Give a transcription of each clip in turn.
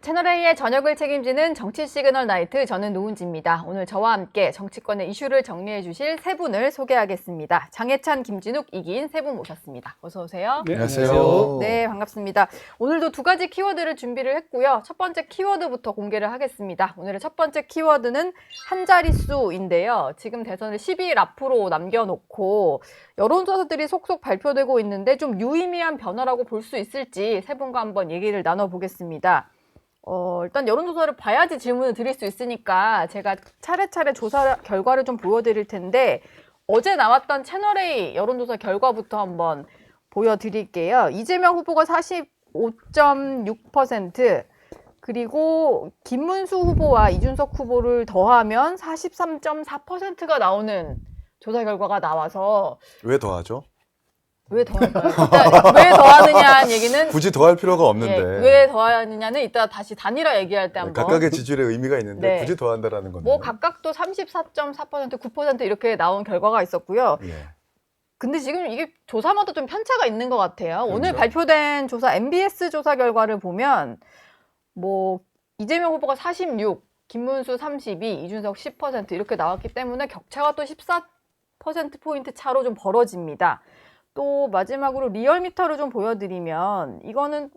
채널A의 저녁을 책임지는 정치 시그널 나이트, 저는 노은지입니다. 오늘 저와 함께 정치권의 이슈를 정리해 주실 세 분을 소개하겠습니다. 장해찬, 김진욱, 이기인 세 분 모셨습니다. 어서 오세요. 네, 안녕하세요. 네, 반갑습니다. 오늘도 두 가지 키워드를 준비를 했고요. 첫 번째 키워드부터 공개를 하겠습니다. 오늘의 첫 번째 키워드는 한 자릿수인데요. 지금 대선을 12일 앞으로 남겨놓고 여론조사들이 속속 발표되고 있는데 좀 유의미한 변화라고 볼 수 있을지 세 분과 한번 얘기를 나눠보겠습니다. 일단 여론조사를 봐야지 질문을 드릴 수 있으니까 제가 차례차례 조사 결과를 좀 보여드릴 텐데, 어제 나왔던 채널A 여론조사 결과부터 한번 보여드릴게요. 이재명 후보가 45.6%, 그리고 김문수 후보와 이준석 후보를 더하면 43.4%가 나오는 조사 결과가 나와서. 왜 더하죠? 왜 더할까요? 왜 더하느냐는 얘기는 굳이 더할 필요가 없는데. 왜 더하느냐는 이따 다시 단일화 얘기할 때 한번. 각각의 지지율의 의미가 있는데 네. 굳이 더한다라는 건데. 뭐 각각도 34.4%, 9% 이렇게 나온 결과가 있었고요. 예. 근데 지금 이게 조사마다 좀 편차가 있는 것 같아요. 그렇죠. 오늘 발표된 조사, MBS 조사 결과를 보면 뭐 이재명 후보가 46, 김문수 32, 이준석 10% 이렇게 나왔기 때문에 격차가 또 14%포인트 차로 좀 벌어집니다. 또 마지막으로 리얼미터를 좀 보여드리면, 이거는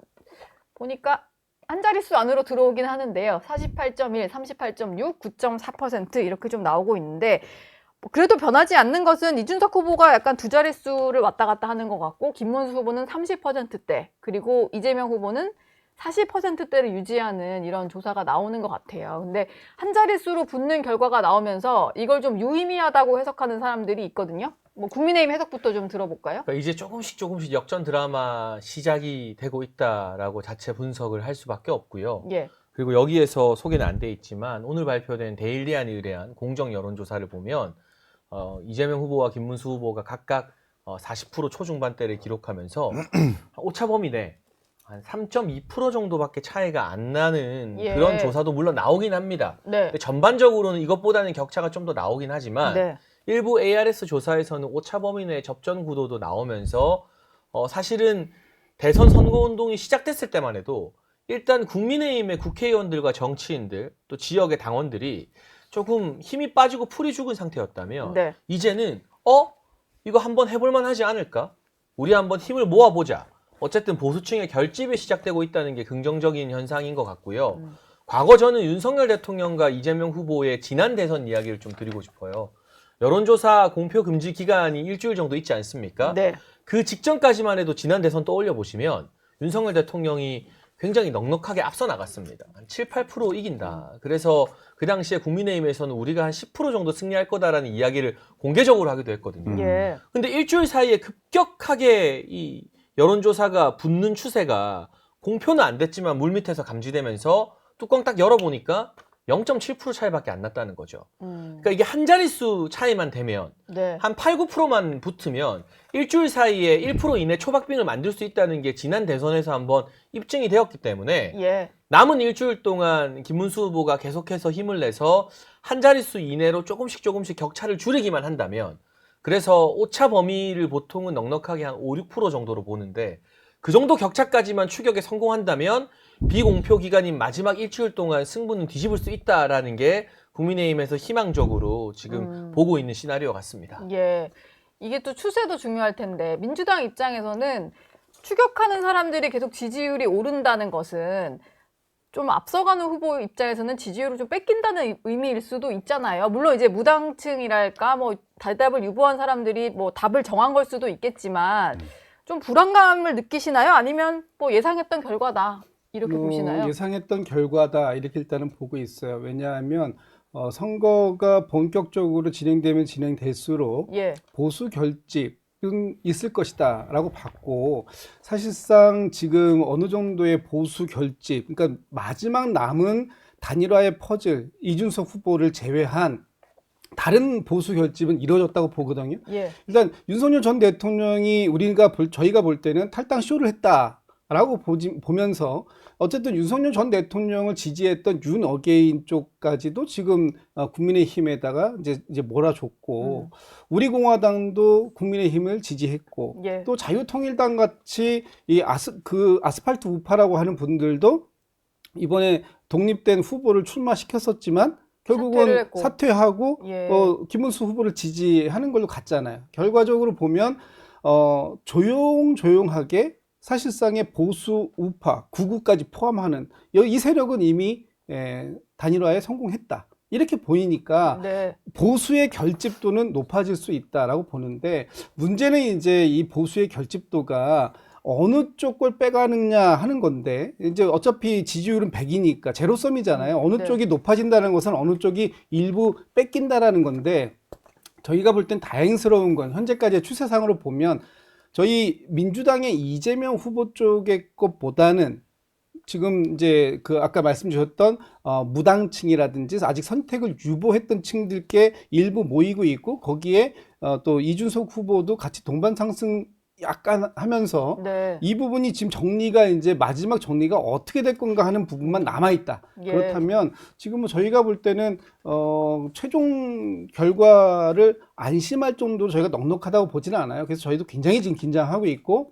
보니까 한 자릿수 안으로 들어오긴 하는데요. 48.1, 38.6, 9.4% 이렇게 좀 나오고 있는데, 그래도 변하지 않는 것은 이준석 후보가 약간 두 자릿수를 왔다 갔다 하는 것 같고, 김문수 후보는 30%대, 그리고 이재명 후보는 40%대를 유지하는 이런 조사가 나오는 것 같아요. 근데 한 자릿수로 붙는 결과가 나오면서 이걸 좀 유의미하다고 해석하는 사람들이 있거든요. 뭐 국민의힘 해석부터 좀 들어볼까요? 그러니까 이제 조금씩 역전 드라마 시작이 되고 있다라고 자체 분석을 할 수밖에 없고요. 예. 그리고 여기에서 소개는 안 돼 있지만 오늘 발표된 데일리안에 의뢰한 공정 여론조사를 보면 이재명 후보와 김문수 후보가 각각 40% 초중반대를 기록하면서 오차 범위 내 한 3.2% 정도밖에 차이가 안 나는 예. 그런 조사도 물론 나오긴 합니다. 네. 근데 전반적으로는 이것보다는 격차가 좀 더 나오긴 하지만 네. 일부 ARS 조사에서는 오차 범위 내 접전 구도도 나오면서 사실은 대선 선거운동이 시작됐을 때만 해도 일단 국민의힘의 국회의원들과 정치인들 또 지역의 당원들이 조금 힘이 빠지고 풀이 죽은 상태였다면 네. 이제는 이거 한번 해볼만 하지 않을까? 우리 한번 힘을 모아보자. 어쨌든 보수층의 결집이 시작되고 있다는 게 긍정적인 현상인 것 같고요. 과거 저는 윤석열 대통령과 이재명 후보의 지난 대선 이야기를 좀 드리고 싶어요. 여론조사 공표 금지 기간이 일주일 정도 있지 않습니까? 네. 그 직전까지만 해도 지난 대선 떠올려 보시면 윤석열 대통령이 굉장히 넉넉하게 앞서 나갔습니다. 한 7, 8% 이긴다. 그래서 그 당시에 국민의힘에서는 우리가 한 10% 정도 승리할 거다라는 이야기를 공개적으로 하기도 했거든요. 예. 근데 일주일 사이에 급격하게 이 여론조사가 붙는 추세가 공표는 안 됐지만 물밑에서 감지되면서 뚜껑 딱 열어보니까 0.7% 차이밖에 안 났다는 거죠. 그러니까 이게 한 자릿수 차이만 되면 네. 한 8, 9%만 붙으면 일주일 사이에 1% 이내 초박빙을 만들 수 있다는 게 지난 대선에서 한번 입증이 되었기 때문에 예. 남은 일주일 동안 김문수 후보가 계속해서 힘을 내서 한 자릿수 이내로 조금씩 격차를 줄이기만 한다면, 그래서 오차 범위를 보통은 넉넉하게 한 5, 6% 정도로 보는데 그 정도 격차까지만 추격에 성공한다면 비공표 기간인 마지막 일주일 동안 승부는 뒤집을 수 있다라는 게 국민의힘에서 희망적으로 지금 보고 있는 시나리오 같습니다. 예. 이게 또 추세도 중요할 텐데, 민주당 입장에서는 추격하는 사람들이 계속 지지율이 오른다는 것은 좀 앞서가는 후보 입장에서는 지지율을 좀 뺏긴다는 의미일 수도 있잖아요. 물론 이제 무당층이랄까 뭐 대답을 유보한 사람들이 뭐 답을 정한 걸 수도 있겠지만 좀 불안감을 느끼시나요? 아니면 뭐 예상했던 결과다 이렇게 보시나요? 예상했던 결과다 이렇게 일단은 보고 있어요. 왜냐하면 선거가 본격적으로 진행되면 진행될수록 예. 보수 결집은 있을 것이다 라고 봤고, 사실상 지금 어느 정도의 보수 결집, 그러니까 마지막 남은 단일화의 퍼즐, 이준석 후보를 제외한 다른 보수 결집은 이루어졌다고 보거든요. 예. 일단 윤석열 전 대통령이 저희가 볼 때는 탈당 쇼를 했다라고 라고 보면서 어쨌든 윤석열 전 대통령을 지지했던 윤어게인 쪽까지도 지금 국민의힘에다가 이제 몰아줬고 우리 공화당도 국민의힘을 지지했고 예. 또 자유통일당 같이 이 아스팔트 우파라고 하는 분들도 이번에 독립된 후보를 출마시켰었지만 사퇴를 결국은 했고. 사퇴하고 예. 김문수 후보를 지지하는 걸로 갔잖아요. 결과적으로 보면 조용조용하게 사실상의 보수 우파, 구구까지 포함하는 이 세력은 이미 단일화에 성공했다. 이렇게 보이니까 네. 보수의 결집도는 높아질 수 있다라고 보는데 문제는 이제 이 보수의 결집도가 어느 쪽을 빼가느냐 하는 건데 이제 어차피 지지율은 100이니까 제로섬이잖아요. 어느 네. 쪽이 높아진다는 것은 어느 쪽이 일부 뺏긴다라는 건데 저희가 볼 땐 다행스러운 건 현재까지의 추세상으로 보면 저희 민주당의 이재명 후보 쪽의 것보다는 지금 이제 그 아까 말씀 주셨던 무당층이라든지 아직 선택을 유보했던 층들께 일부 모이고 있고 거기에 또 이준석 후보도 같이 동반 상승 약간 하면서 네. 이 부분이 지금 정리가 이제 마지막 정리가 어떻게 될 건가 하는 부분만 남아 있다. 예. 그렇다면 지금 뭐 저희가 볼 때는 최종 결과를 안심할 정도로 저희가 넉넉하다고 보지는 않아요. 그래서 저희도 굉장히 지금 긴장하고 있고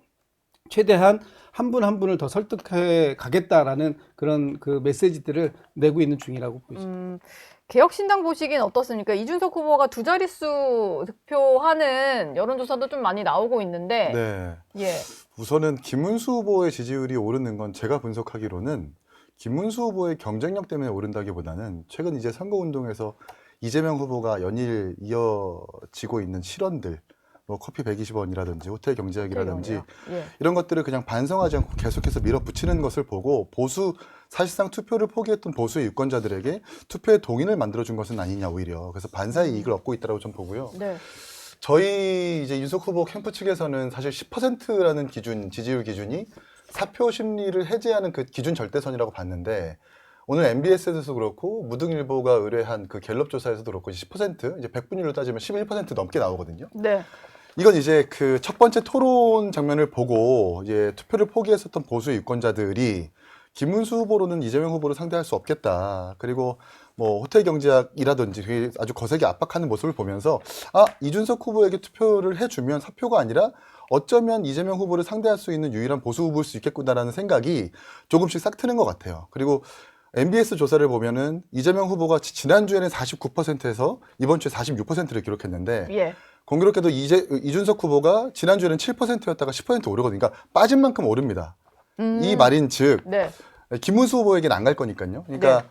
최대한 한 분 한 분을 더 설득해 가겠다라는 그런 그 메시지들을 내고 있는 중이라고 보이죠. 개혁신당 보시기엔 어떻습니까? 이준석 후보가 두 자릿수 득표하는 여론조사도 좀 많이 나오고 있는데, 네. 예, 우선은 김문수 후보의 지지율이 오르는 건 제가 분석하기로는 김문수 후보의 경쟁력 때문에 오른다기보다는 최근 이제 선거운동에서 이재명 후보가 연일 이어지고 있는 실언들, 뭐 커피 120원이라든지 호텔 경제학이라든지 예, 이런 것들을 그냥 반성하지 않고 계속해서 밀어붙이는 것을 보고 사실상 투표를 포기했던 보수 유권자들에게 투표의 동인을 만들어준 것은 아니냐 오히려. 그래서 반사의 이익을 얻고 있다고 좀 보고요. 네, 저희 이제 윤석 후보 캠프 측에서는 사실 10%라는 지지율 기준이 사표 심리를 해제하는 그 기준 절대선이라고 봤는데 오늘 MBS에서도 그렇고 무등일보가 의뢰한 그 갤럽 조사에서도 그렇고 10% 이제 100분율로 따지면 11% 넘게 나오거든요. 네, 이건 이제 그 첫 번째 토론 장면을 보고 이제 투표를 포기했었던 보수 유권자들이 김문수 후보로는 이재명 후보를 상대할 수 없겠다. 그리고 뭐 호텔 경제학이라든지 아주 거세게 압박하는 모습을 보면서 이준석 후보에게 투표를 해주면 사표가 아니라 어쩌면 이재명 후보를 상대할 수 있는 유일한 보수 후보일 수 있겠구나라는 생각이 조금씩 싹 트는 것 같아요. 그리고 MBS 조사를 보면은 이재명 후보가 지난주에는 49%에서 이번 주에 46%를 기록했는데 예, 공교롭게도 이준석 후보가 지난주에는 7%였다가 10% 오르거든요. 그러니까 빠진 만큼 오릅니다. 이 말인즉 네, 김문수 후보에게는 안 갈 거니까요. 그러니까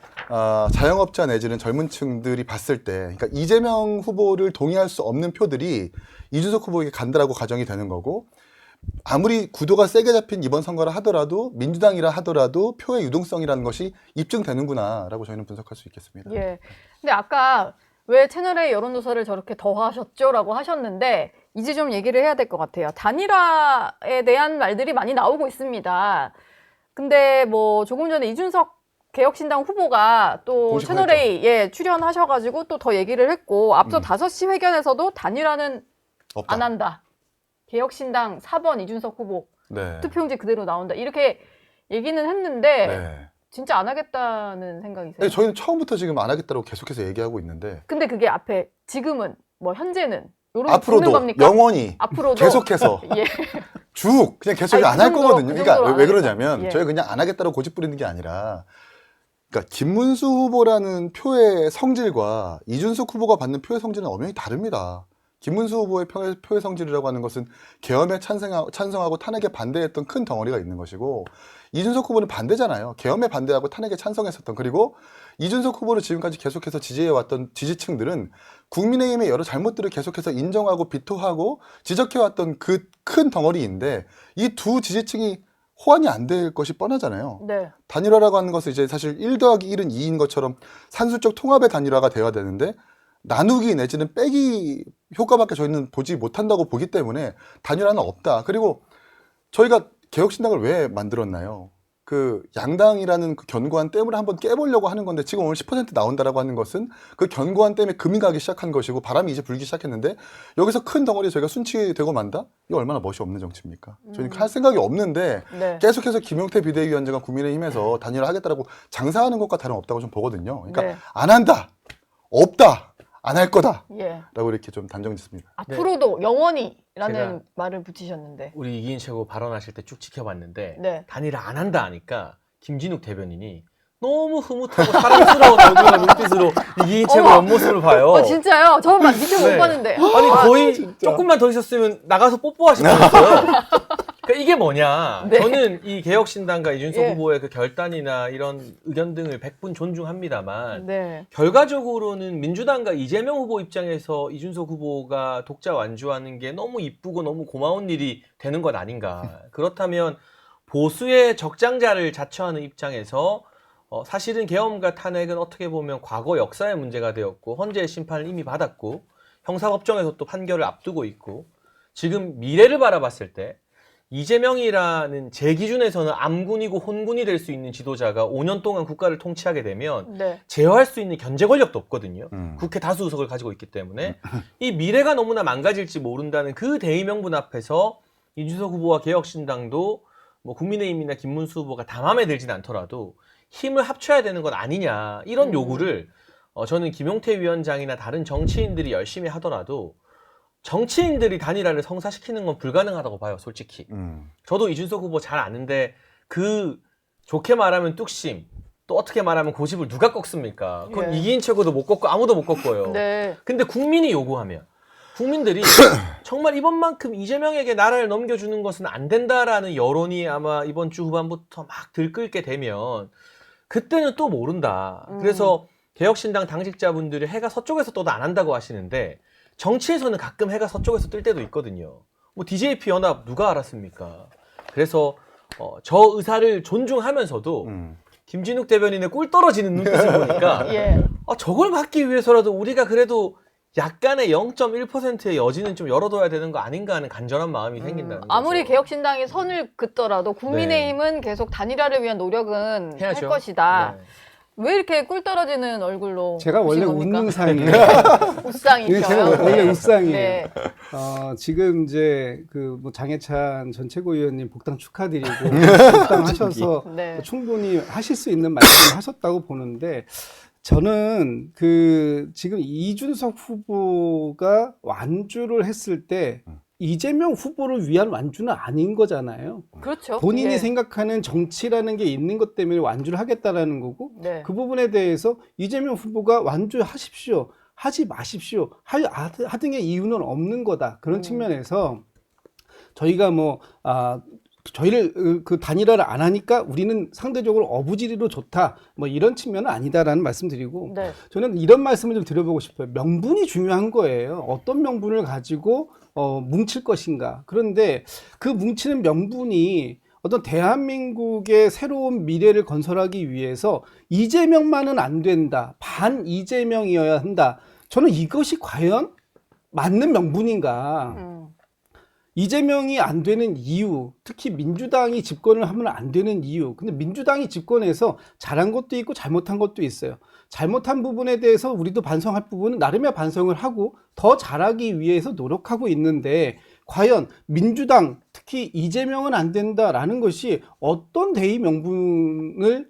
자영업자 내지는 젊은 층들이 봤을 때 그러니까 이재명 후보를 동의할 수 없는 표들이 이준석 후보에게 간다라고 가정이 되는 거고 아무리 구도가 세게 잡힌 이번 선거라 하더라도 민주당이라 하더라도 표의 유동성이라는 것이 입증되는구나라고 저희는 분석할 수 있겠습니다. 예. 근데 아까 왜 채널A 여론조사를 저렇게 더 하셨죠?라고 하셨는데 이제 좀 얘기를 해야 될 것 같아요. 단일화에 대한 말들이 많이 나오고 있습니다. 근데 뭐 조금 전에 이준석 개혁신당 후보가 또 공식화했죠. 채널A 출연하셔가지고 또 더 얘기를 했고 앞서 5시 회견에서도 단일화는 없다. 안 한다. 개혁신당 4번 이준석 후보 네. 투표용지 그대로 나온다. 이렇게 얘기는 했는데 네. 진짜 안 하겠다는 생각이세요? 네, 저희는 처음부터 지금 안 하겠다고 계속해서 얘기하고 있는데 근데 그게 앞에 지금은 뭐 현재는 요런 거 붙는 앞으로도 겁니까? 영원히 앞으로도 계속해서 예. 쭉 그냥 계속 아니, 안 할 그 정도로, 거거든요. 그 그러니까 정도로 왜 안 그러냐면 예. 저희 그냥 안 하겠다고 고집 부리는 게 아니라 그러니까 김문수 후보라는 표의 성질과 이준석 후보가 받는 표의 성질은 엄연히 다릅니다. 김문수 후보의 표의 성질이라고 하는 것은 계엄에 찬성하고 탄핵에 반대했던 큰 덩어리가 있는 것이고 이준석 후보는 반대잖아요. 계엄에 반대하고 탄핵에 찬성했었던 그리고 이준석 후보를 지금까지 계속해서 지지해왔던 지지층들은 국민의힘의 여러 잘못들을 계속해서 인정하고 비토하고 지적해왔던 그 큰 덩어리인데 이 두 지지층이 호환이 안 될 것이 뻔하잖아요. 네. 단일화라고 하는 것은 이제 사실 1 더하기 1은 2인 것처럼 산술적 통합의 단일화가 되어야 되는데 나누기 내지는 빼기 효과밖에 저희는 보지 못한다고 보기 때문에 단일화는 없다. 그리고 저희가 개혁신당을 왜 만들었나요? 그 양당이라는 그 견고한 댐을 한번 깨보려고 하는 건데 지금 오늘 10% 나온다라고 하는 것은 그 견고한 댐에 금이 가기 시작한 것이고 바람이 이제 불기 시작했는데 여기서 큰 덩어리 저희가 순치되고 만다? 이거 얼마나 멋이 없는 정치입니까? 저는 할 생각이 없는데 네. 계속해서 김용태 비대위원장과 국민의힘에서 단일화하겠다라고 장사하는 것과 다름없다고 좀 보거든요. 그러니까 네. 안 한다, 없다, 안 할 거다 예. 라고 이렇게 좀 단정 짓습니다. 앞으로도 영원히라는 제가 말을 붙이셨는데. 우리 이기인 최고 발언하실 때 쭉 지켜봤는데 네. 단일화 안 한다 하니까 김진욱 대변인이 너무 흐뭇하고 사랑스러운 얼굴과 눈빛으로 이기인 최고 어머. 옆모습을 봐요. 진짜요? 저는 막 미처 네. 못 봤는데. 아니 거의 진짜. 조금만 더 있었으면 나가서 뽀뽀하실 뻔했어요. 그러니까 이게 뭐냐? 네. 저는 이 개혁신당과 이준석 예. 후보의 그 결단이나 이런 의견 등을 100분 존중합니다만 네. 결과적으로는 민주당과 이재명 후보 입장에서 이준석 후보가 독자 완주하는 게 너무 이쁘고 너무 고마운 일이 되는 것 아닌가. 그렇다면 보수의 적장자를 자처하는 입장에서 사실은 계엄과 탄핵은 어떻게 보면 과거 역사의 문제가 되었고 헌재의 심판을 이미 받았고 형사법정에서 또 판결을 앞두고 있고 지금 미래를 바라봤을 때 이재명이라는 제 기준에서는 암군이고 혼군이 될 수 있는 지도자가 5년 동안 국가를 통치하게 되면 네. 제어할 수 있는 견제 권력도 없거든요. 음. 국회 다수 의석을 가지고 있기 때문에 이 미래가 너무나 망가질지 모른다는 그 대의명분 앞에서 이준석 후보와 개혁신당도 뭐 국민의힘이나 김문수 후보가 다 마음에 들진 않더라도 힘을 합쳐야 되는 건 아니냐 이런 요구를 저는 김용태 위원장이나 다른 정치인들이 열심히 하더라도 정치인들이 단일화를 성사시키는 건 불가능하다고 봐요, 솔직히. 저도 이준석 후보 잘 아는데 그 좋게 말하면 뚝심, 또 어떻게 말하면 고집을 누가 꺾습니까? 그건 예. 이기인 최고도 못 꺾고 아무도 못 꺾어요. 네. 근데 국민이 요구하면 국민들이 정말 이번만큼 이재명에게 나라를 넘겨주는 것은 안 된다라는 여론이 아마 이번 주 후반부터 막 들끓게 되면 그때는 또 모른다. 그래서 개혁신당 당직자분들이 해가 서쪽에서 떠도 안 한다고 하시는데 정치에서는 가끔 해가 서쪽에서 뜰 때도 있거든요. 뭐 DJP 연합 누가 알았습니까? 그래서 저 의사를 존중하면서도 김진욱 대변인의 꿀 떨어지는 눈빛을 보니까 예. 저걸 막기 위해서라도 우리가 그래도 약간의 0.1%의 여지는 좀 열어둬야 되는 거 아닌가 하는 간절한 마음이 생긴다는 거죠. 아무리 개혁신당이 선을 긋더라도 국민의힘은 계속 단일화를 위한 노력은 해야죠. 할 것이다. 네. 왜 이렇게 꿀 떨어지는 얼굴로 제가 원래 보신 겁니까? 웃는 상이에요. 웃상이셔요. 제가 원래 웃상이에요. 네. 지금 이제 그 뭐 장해찬 전 최고위원님 복당 축하드리고 복당하셔서 네. 충분히 하실 수 있는 말씀을 하셨다고 보는데 저는 그 지금 이준석 후보가 완주를 했을 때 이재명 후보를 위한 완주는 아닌 거잖아요. 그렇죠. 본인이 예. 생각하는 정치라는 게 있는 것 때문에 완주를 하겠다라는 거고 네. 그 부분에 대해서 이재명 후보가 완주하십시오. 하지 마십시오. 하등의 이유는 없는 거다. 그런 측면에서 저희가 저희를 그 단일화를 안 하니까 우리는 상대적으로 어부지리로 좋다. 뭐 이런 측면은 아니다라는 말씀드리고 네. 저는 이런 말씀을 좀 드려보고 싶어요. 명분이 중요한 거예요. 어떤 명분을 가지고 뭉칠 것인가. 그런데 그 뭉치는 명분이 어떤 대한민국의 새로운 미래를 건설하기 위해서 이재명만은 안 된다. 반 이재명이어야 한다. 저는 이것이 과연 맞는 명분인가. 이재명이 안 되는 이유, 특히 민주당이 집권을 하면 안 되는 이유. 근데 민주당이 집권해서 잘한 것도 있고 잘못한 것도 있어요. 잘못한 부분에 대해서 우리도 반성할 부분은 나름의 반성을 하고 더 잘하기 위해서 노력하고 있는데 과연 민주당, 특히 이재명은 안 된다라는 것이 어떤 대의 명분을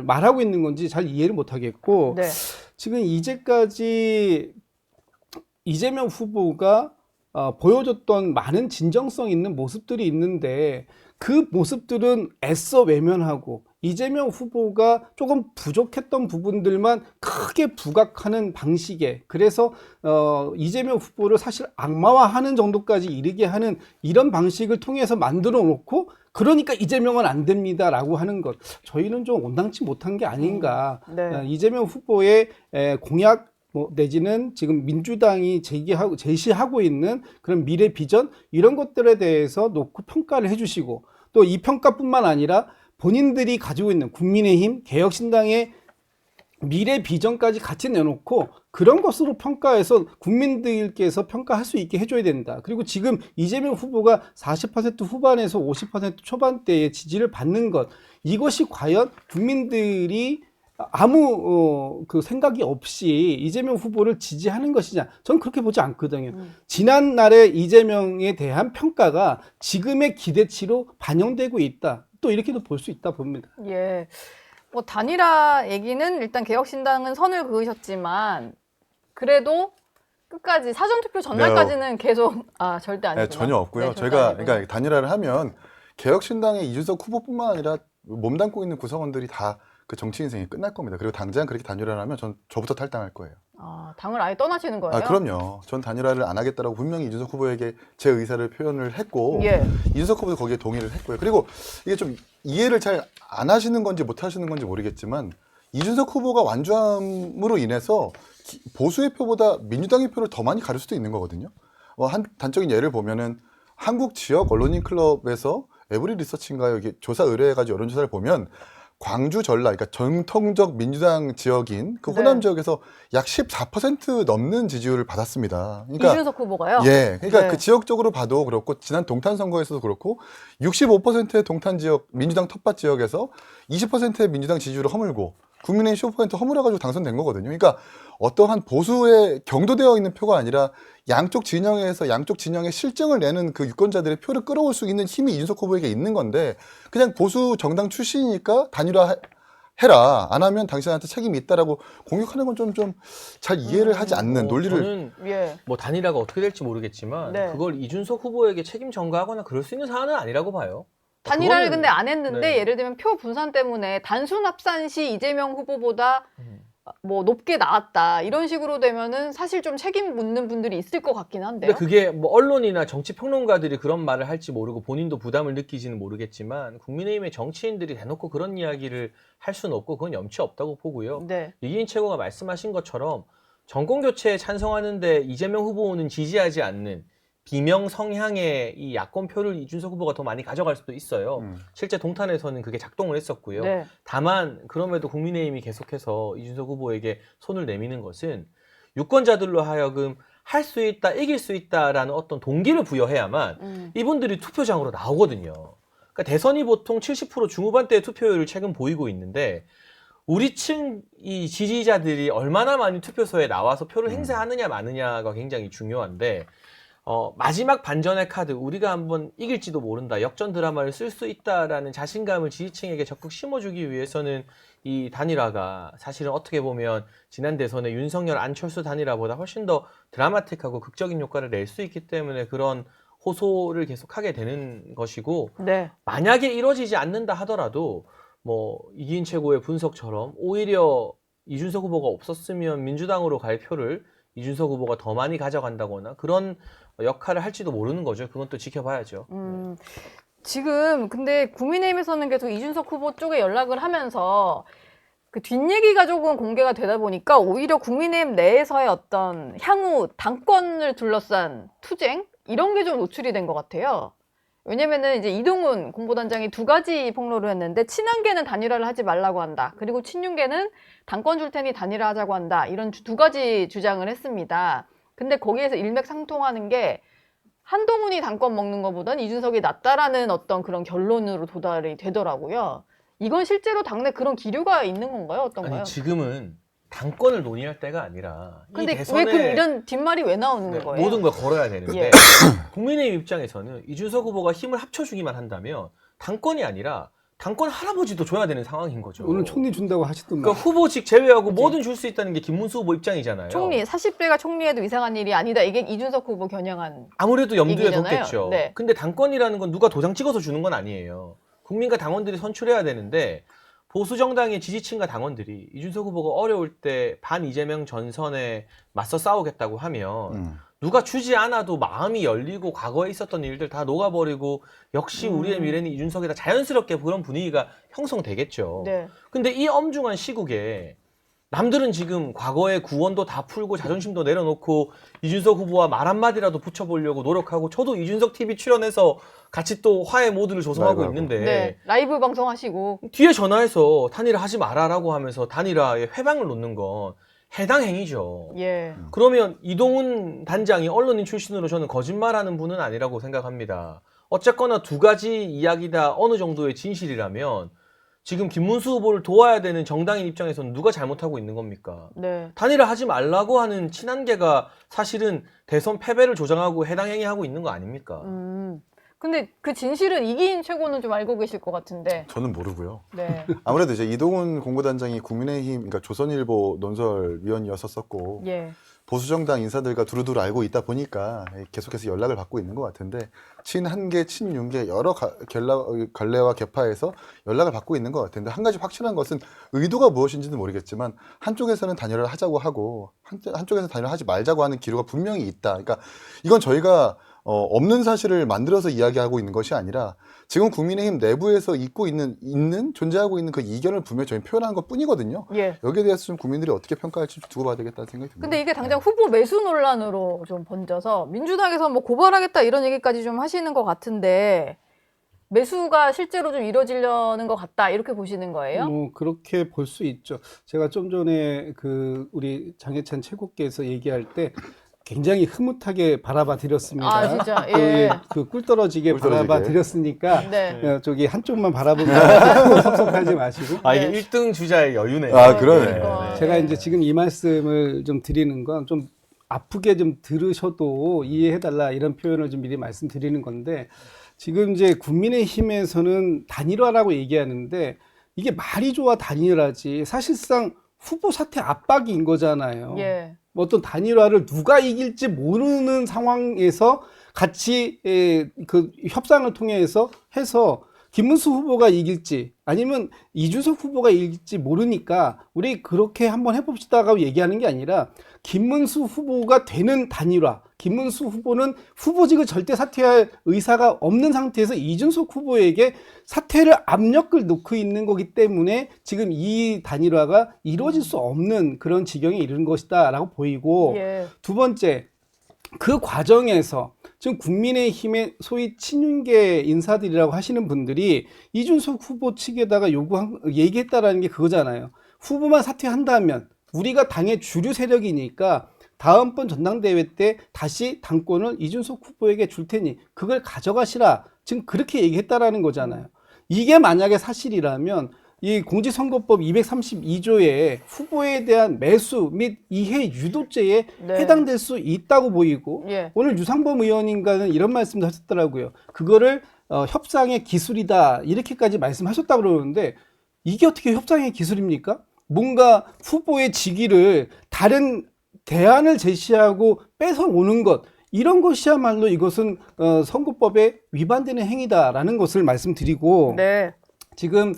말하고 있는 건지 잘 이해를 못 하겠고 네. 지금 이제까지 이재명 후보가 보여줬던 많은 진정성 있는 모습들이 있는데 그 모습들은 애써 외면하고 이재명 후보가 조금 부족했던 부분들만 크게 부각하는 방식에 그래서 이재명 후보를 사실 악마화하는 정도까지 이르게 하는 이런 방식을 통해서 만들어 놓고 그러니까 이재명은 안 됩니다라고 하는 것 저희는 좀 온당치 못한 게 아닌가. 네. 이재명 후보의 공약 내지는 지금 민주당이 제시하고 있는 그런 미래 비전 이런 것들에 대해서 놓고 평가를 해주시고 또 이 평가뿐만 아니라 본인들이 가지고 있는 국민의힘 개혁신당의 미래 비전까지 같이 내놓고 그런 것으로 평가해서 국민들께서 평가할 수 있게 해줘야 된다. 그리고 지금 이재명 후보가 40% 후반에서 50% 초반대의 지지를 받는 것, 이것이 과연 국민들이 아무 그 생각이 없이 이재명 후보를 지지하는 것이냐? 저는 그렇게 보지 않거든요. 지난날의 이재명에 대한 평가가 지금의 기대치로 반영되고 있다. 또 이렇게도 볼 수 있다 봅니다. 예. 뭐 단일화 얘기는 일단 개혁신당은 선을 그으셨지만 그래도 끝까지 사전투표 전날까지는 계속 절대 아니구나. 네, 전혀 없고요. 네, 절대 저희가 아니고요. 그러니까 단일화를 하면 개혁신당의 이준석 후보뿐만 아니라 몸담고 있는 구성원들이 다 그 정치 인생이 끝날 겁니다. 그리고 당장 그렇게 단일화를 하면 저부터 탈당할 거예요. 당을 아예 떠나시는 거예요? 그럼요. 전 단일화를 안 하겠다라고 분명히 이준석 후보에게 제 의사를 표현을 했고 예. 이준석 후보도 거기에 동의를 했고요. 그리고 이게 좀 이해를 잘 안 하시는 건지 못 하시는 건지 모르겠지만 이준석 후보가 완주함으로 인해서 보수의 표보다 민주당의 표를 더 많이 가릴 수도 있는 거거든요. 한 단적인 예를 보면은 한국 지역 언론인 클럽에서 에브리 리서치인가요? 이게 조사 의뢰해가지고 여론조사를 보면 광주 전라, 그러니까 전통적 민주당 지역인 그 호남 네. 지역에서 약 14% 넘는 지지율을 받았습니다. 그러니까 이준석 후보가요? 예, 그러니까 네. 그 지역적으로 봐도 그렇고 지난 동탄 선거에서도 그렇고 65%의 동탄 지역 민주당 텃밭 지역에서 20%의 민주당 지지율을 허물고 국민의힘 15% 허물어가지고 당선된 거거든요. 그러니까 어떠한 보수에 경도되어 있는 표가 아니라 양쪽 진영에서 양쪽 진영의 실증을 내는 그 유권자들의 표를 끌어올 수 있는 힘이 이준석 후보에게 있는 건데 그냥 보수 정당 출신이니까 단일화 해라. 안 하면 당신한테 책임이 있다라고 공격하는 건 좀 잘 이해를 하지 않는 논리를. 저는 예. 뭐 단일화가 어떻게 될지 모르겠지만 네. 그걸 이준석 후보에게 책임 전가하거나 그럴 수 있는 사안은 아니라고 봐요. 단일화를 그거는- 근데 안 했는데 네. 예를 들면 표 분산 때문에 단순 합산 시 이재명 후보보다 뭐 높게 나왔다 이런 식으로 되면은 사실 좀 책임 묻는 분들이 있을 것 같긴 한데요. 근데 그게 뭐 언론이나 정치 평론가들이 그런 말을 할지 모르고 본인도 부담을 느끼지는 모르겠지만 국민의힘의 정치인들이 대놓고 그런 이야기를 할 수는 없고 그건 염치 없다고 보고요. 네. 이기인 최고가 말씀하신 것처럼 정권 교체에 찬성하는데 이재명 후보는 지지하지 않는 비명 성향의 이 야권표를 이준석 후보가 더 많이 가져갈 수도 있어요. 실제 동탄에서는 그게 작동을 했었고요. 네. 다만 그럼에도 국민의힘이 계속해서 이준석 후보에게 손을 내미는 것은 유권자들로 하여금 할 수 있다, 이길 수 있다라는 어떤 동기를 부여해야만 이분들이 투표장으로 나오거든요. 그러니까 대선이 보통 70% 중후반대의 투표율을 최근 보이고 있는데 우리 층 이 지지자들이 얼마나 많이 투표소에 나와서 표를 행사하느냐 마느냐가 굉장히 중요한데 마지막 반전의 카드, 우리가 한번 이길지도 모른다, 역전 드라마를 쓸 수 있다라는 자신감을 지지층에게 적극 심어주기 위해서는 이 단일화가 사실은 어떻게 보면 지난 대선의 윤석열, 안철수 단일화보다 훨씬 더 드라마틱하고 극적인 효과를 낼 수 있기 때문에 그런 호소를 계속하게 되는 것이고 네. 만약에 이루어지지 않는다 하더라도 뭐 이기인 최고의 분석처럼 오히려 이준석 후보가 없었으면 민주당으로 갈 표를 이준석 후보가 더 많이 가져간다거나 그런 역할을 할지도 모르는 거죠. 그건 또 지켜봐야죠. 지금 근데 국민의힘에서는 계속 이준석 후보 쪽에 연락을 하면서 그 뒷얘기가 조금 공개가 되다 보니까 오히려 국민의힘 내에서의 어떤 향후 당권을 둘러싼 투쟁 이런 게 좀 노출이 된 것 같아요. 왜냐면은 이제 이동훈 공보단장이 두 가지 폭로를 했는데 친한계는 단일화를 하지 말라고 한다. 그리고 친윤계는 당권 줄 테니 단일화하자고 한다. 이런 두 가지 주장을 했습니다. 근데 거기에서 일맥상통하는 게 한동훈이 당권 먹는 것보단 이준석이 낫다라는 어떤 그런 결론으로 도달이 되더라고요. 이건 실제로 당내 그런 기류가 있는 건가요? 어떤가요? 아니 지금은 당권을 논의할 때가 아니라 이 근데 대선에 왜 그럼 이런 뒷말이 왜 나오는 네, 거예요? 모든 걸 걸어야 되는데 예. 국민의힘 입장에서는 이준석 후보가 힘을 합쳐주기만 한다면 당권이 아니라 당권 할아버지도 줘야 되는 상황인 거죠. 오늘 총리 준다고 하시던데. 그러니까 후보직 제외하고 뭐든 줄 수 있다는 게 김문수 후보 입장이잖아요. 총리 40대가 총리해도 이상한 일이 아니다. 이게 이준석 후보 겨냥한 아무래도 염두에 얘기잖아요. 뒀겠죠. 네. 근데 당권이라는 건 누가 도장 찍어서 주는 건 아니에요. 국민과 당원들이 선출해야 되는데 보수 정당의 지지층과 당원들이 이준석 후보가 어려울 때 반 이재명 전선에 맞서 싸우겠다고 하면 누가 주지 않아도 마음이 열리고 과거에 있었던 일들 다 녹아버리고 역시 우리의 미래는 이준석이다. 자연스럽게 그런 분위기가 형성되겠죠. 네. 근데 이 엄중한 시국에 남들은 지금 과거의 구원도 다 풀고 자존심도 내려놓고 이준석 후보와 말 한마디라도 붙여보려고 노력하고 저도 이준석 TV 출연해서 같이 또 화해 모드를 조성하고 라이브하고. 있는데 네. 라이브 방송하시고. 뒤에 전화해서 단일화 하지 마라라고 하면서 단일화에 회방을 놓는 건 해당 행위죠. 예. 그러면 이동훈 단장이 언론인 출신으로 저는 거짓말하는 분은 아니라고 생각합니다. 어쨌거나 두 가지 이야기다 어느 정도의 진실이라면 지금 김문수 후보를 도와야 되는 정당인 입장에서는 누가 잘못하고 있는 겁니까? 네. 단일화 하지 말라고 하는 친한계가 사실은 대선 패배를 조장하고 해당 행위하고 있는 거 아닙니까? 근데 그 진실은 이기인 최고는 좀 알고 계실 것 같은데. 저는 모르고요. 네. 아무래도 이제 이동훈 공보단장이 국민의힘, 그러니까 조선일보 논설위원이었었고 예. 보수정당 인사들과 두루두루 알고 있다 보니까 계속해서 연락을 받고 있는 것 같은데 친한계, 친윤계 여러 갈래와 계파에서 연락을 받고 있는 것 같은데 한 가지 확실한 것은 의도가 무엇인지는 모르겠지만 한쪽에서는 단일화를 하자고 하고 한쪽에서는 단일화 하지 말자고 하는 기류가 분명히 있다. 그러니까 이건 저희가 없는 사실을 만들어서 이야기하고 있는 것이 아니라 지금 국민의힘 내부에서 존재하고 있는 그 이견을 분명히 저희 표현한 것 뿐이거든요. 예. 여기에 대해서 좀 국민들이 어떻게 평가할지 두고 봐야 되겠다는 생각이 듭니다. 근데 이게 당장 후보 매수 논란으로 좀 번져서 민주당에서 뭐 고발하겠다 이런 얘기까지 좀 하시는 것 같은데 매수가 실제로 좀 이루어지려는 것 같다 이렇게 보시는 거예요? 뭐 그렇게 볼 수 있죠. 제가 좀 전에 그 우리 장해찬 최고께서 얘기할 때 굉장히 흐뭇하게 바라봐 드렸습니다. 아 진짜 예. 그 꿀떨어지게 바라봐 드렸으니까 네. 저기 한쪽만 바라보면 섭섭하지 마시고. 아, 이게 네. 1등 주자의 여유네요. 아, 그러네. 그러니까. 제가 예. 이제 지금 이 말씀을 좀 드리는 건 좀 아프게 좀 들으셔도 이해해달라 이런 표현을 좀 미리 말씀드리는 건데 지금 이제 국민의힘에서는 단일화라고 얘기하는데 이게 말이 좋아 단일화지 사실상 후보 사퇴 압박인 거잖아요. 예. 뭐 어떤 단일화를 누가 이길지 모르는 상황에서 같이 그 협상을 통해서 해서 김문수 후보가 이길지 아니면 이준석 후보가 이길지 모르니까 우리 그렇게 한번 해봅시다라고 얘기하는 게 아니라 김문수 후보가 되는 단일화, 김문수 후보는 후보직을 절대 사퇴할 의사가 없는 상태에서 이준석 후보에게 사퇴를 압력을 놓고 있는 거기 때문에 지금 이 단일화가 이루어질 수 없는 그런 지경에 이르는 것이다라고 보이고 예. 두 번째 그 과정에서 지금 국민의힘의 소위 친윤계 인사들이라고 하시는 분들이 이준석 후보 측에다가 얘기했다라는 게 그거잖아요. 후보만 사퇴한다면 우리가 당의 주류 세력이니까 다음번 전당대회 때 다시 당권을 이준석 후보에게 줄 테니 그걸 가져가시라. 지금 그렇게 얘기했다라는 거잖아요. 이게 만약에 사실이라면 이 공직선거법 232조에 후보에 대한 매수 및 이해 유도죄에 네. 해당될 수 있다고 보이고 예. 오늘 유상범 의원인가는 이런 말씀도 하셨더라고요. 그거를 협상의 기술이다 이렇게까지 말씀하셨다고 그러는데 이게 어떻게 협상의 기술입니까? 뭔가 후보의 직위를 다른 대안을 제시하고 뺏어오는 것 이런 것이야말로 이것은 선거법에 위반되는 행위다라는 것을 말씀드리고 네. 지금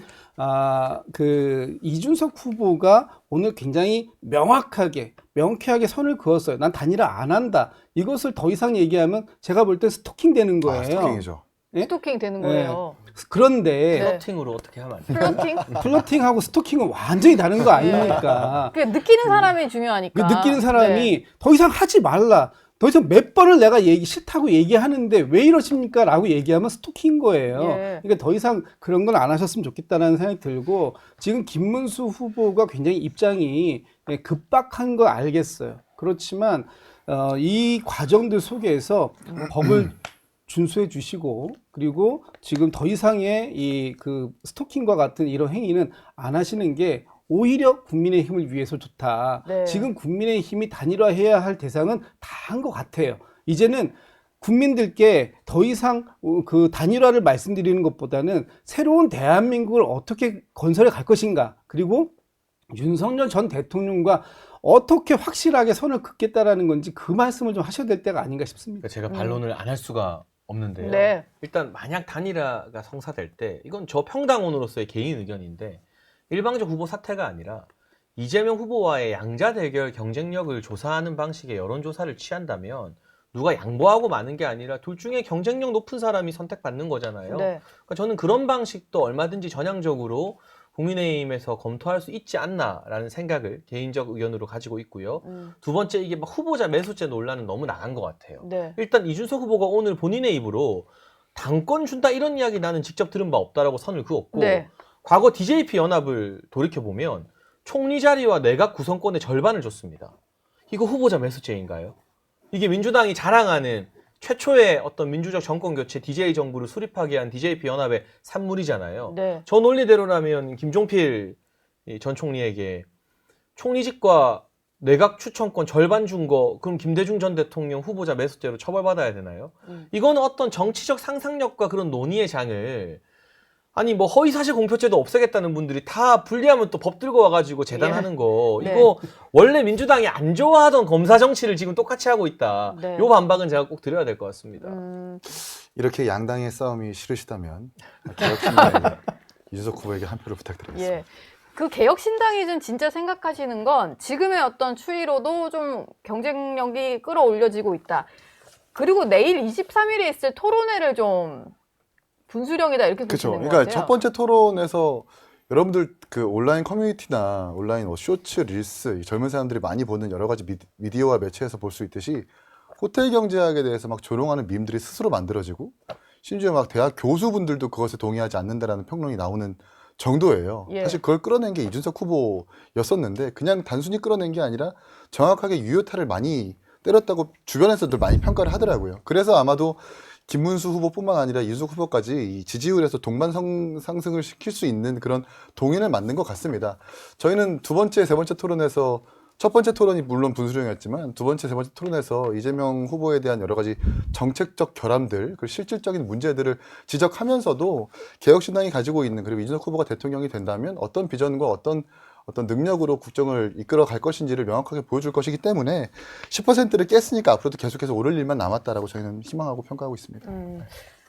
그 이준석 후보가 오늘 굉장히 명쾌하게 선을 그었어요. 난 단일화 안 한다. 이것을 더 이상 얘기하면 제가 볼 때 스토킹 되는 거예요. 스토킹이죠. 예? 스토킹 되는 거예요. 그런데 네. 플러팅으로 어떻게 하면 안 돼요? 플러팅? 플러팅하고 스토킹은 완전히 다른 거 아닙니까? 그 느끼는 사람이 중요하니까. 그 느끼는 사람이 네. 더 이상 하지 말라. 더 이상 몇 번을 내가 싫다고 얘기하는데 왜 이러십니까? 라고 얘기하면 스토킹인 거예요. 예. 그러니까 더 이상 그런 건 안 하셨으면 좋겠다라는 생각이 들고 지금 김문수 후보가 굉장히 입장이 급박한 거 알겠어요. 그렇지만 이 과정들 속에서 법을 준수해 주시고 그리고 지금 더 이상의 이 그 스토킹과 같은 이런 행위는 안 하시는 게 오히려 국민의힘을 위해서 좋다. 네. 지금 국민의힘이 단일화해야 할 대상은 다 한 것 같아요. 이제는 국민들께 더 이상 그 단일화를 말씀드리는 것보다는 새로운 대한민국을 어떻게 건설해 갈 것인가 그리고 윤석열 전 대통령과 어떻게 확실하게 선을 긋겠다라는 건지 그 말씀을 좀 하셔야 될 때가 아닌가 싶습니다. 그러니까 제가 반론을 안 할 수가 없는데요. 네. 일단 만약 단일화가 성사될 때 이건 저 평당원으로서의 개인 의견인데 일방적 후보 사퇴가 아니라 이재명 후보와의 양자 대결 경쟁력을 조사하는 방식의 여론조사를 취한다면 누가 양보하고 마는 게 아니라 둘 중에 경쟁력 높은 사람이 선택받는 거잖아요. 네. 그러니까 저는 그런 방식도 얼마든지 전향적으로 국민의힘에서 검토할 수 있지 않나라는 생각을 개인적 의견으로 가지고 있고요. 두 번째, 이게 막 후보자 매수제 논란은 너무 나간 것 같아요. 네. 일단 이준석 후보가 오늘 본인의 입으로 당권 준다 이런 이야기 나는 직접 들은 바 없다라고 선을 그었고 네. 과거 DJP 연합을 돌이켜보면 총리 자리와 내각 구성권의 절반을 줬습니다. 이거 후보자 매수제인가요? 이게 민주당이 자랑하는 최초의 어떤 민주적 정권 교체 DJ 정부를 수립하게 한 DJP 연합의 산물이잖아요. 네. 저 논리대로라면 김종필 전 총리에게 총리직과 내각 추천권 절반 준 거, 그럼 김대중 전 대통령 후보자 매수죄로 처벌받아야 되나요? 이거는 어떤 정치적 상상력과 그런 논의의 장을, 아니 뭐 허위사실 공표죄도 없애겠다는 분들이 다 분리하면 또 법 들고 와가지고 재단하는 거, 네. 이거 원래 민주당이 안 좋아하던 검사 정치를 지금 똑같이 하고 있다. 네. 요 반박은 제가 꼭 드려야 될 것 같습니다. 이렇게 양당의 싸움이 싫으시다면 개혁신당이 이준석 후보에게 한 표를 부탁드리겠습니다. 예. 그 개혁신당이 좀 진짜 생각하시는 건 지금의 어떤 추이로도 좀 경쟁력이 끌어올려지고 있다. 그리고 내일 23일에 있을 토론회를 좀 분수령이다 이렇게 그렇죠. 보시는 것 그러니까 같아요. 첫 번째 토론에서 여러분들 그 온라인 커뮤니티나 온라인 뭐 쇼츠, 릴스, 젊은 사람들이 많이 보는 여러 가지 미디어와 매체에서 볼 수 있듯이 호텔 경제학에 대해서 막 조롱하는 밈들이 스스로 만들어지고 심지어 막 대학 교수분들도 그것에 동의하지 않는다라는 평론이 나오는 정도예요. 예. 사실 그걸 끌어낸 게 이준석 후보였었는데 그냥 단순히 끌어낸 게 아니라 정확하게 유효타를 많이 때렸다고 주변에서도 많이 평가를 하더라고요. 그래서 아마도 김문수 후보뿐만 아니라 이준석 후보까지 이 지지율에서 동반 상승을 시킬 수 있는 그런 동인을 만든 것 같습니다. 저희는 두 번째, 세 번째 토론에서 첫 번째 토론이 물론 분수령이었지만 두 번째, 세 번째 토론에서 이재명 후보에 대한 여러 가지 정책적 결함들, 그리고 실질적인 문제들을 지적하면서도 개혁신당이 가지고 있는, 그리고 이준석 후보가 대통령이 된다면 어떤 비전과 어떤 능력으로 국정을 이끌어 갈 것인지를 명확하게 보여줄 것이기 때문에 10%를 깼으니까 앞으로도 계속해서 오를 일만 남았다라고 저희는 희망하고 평가하고 있습니다.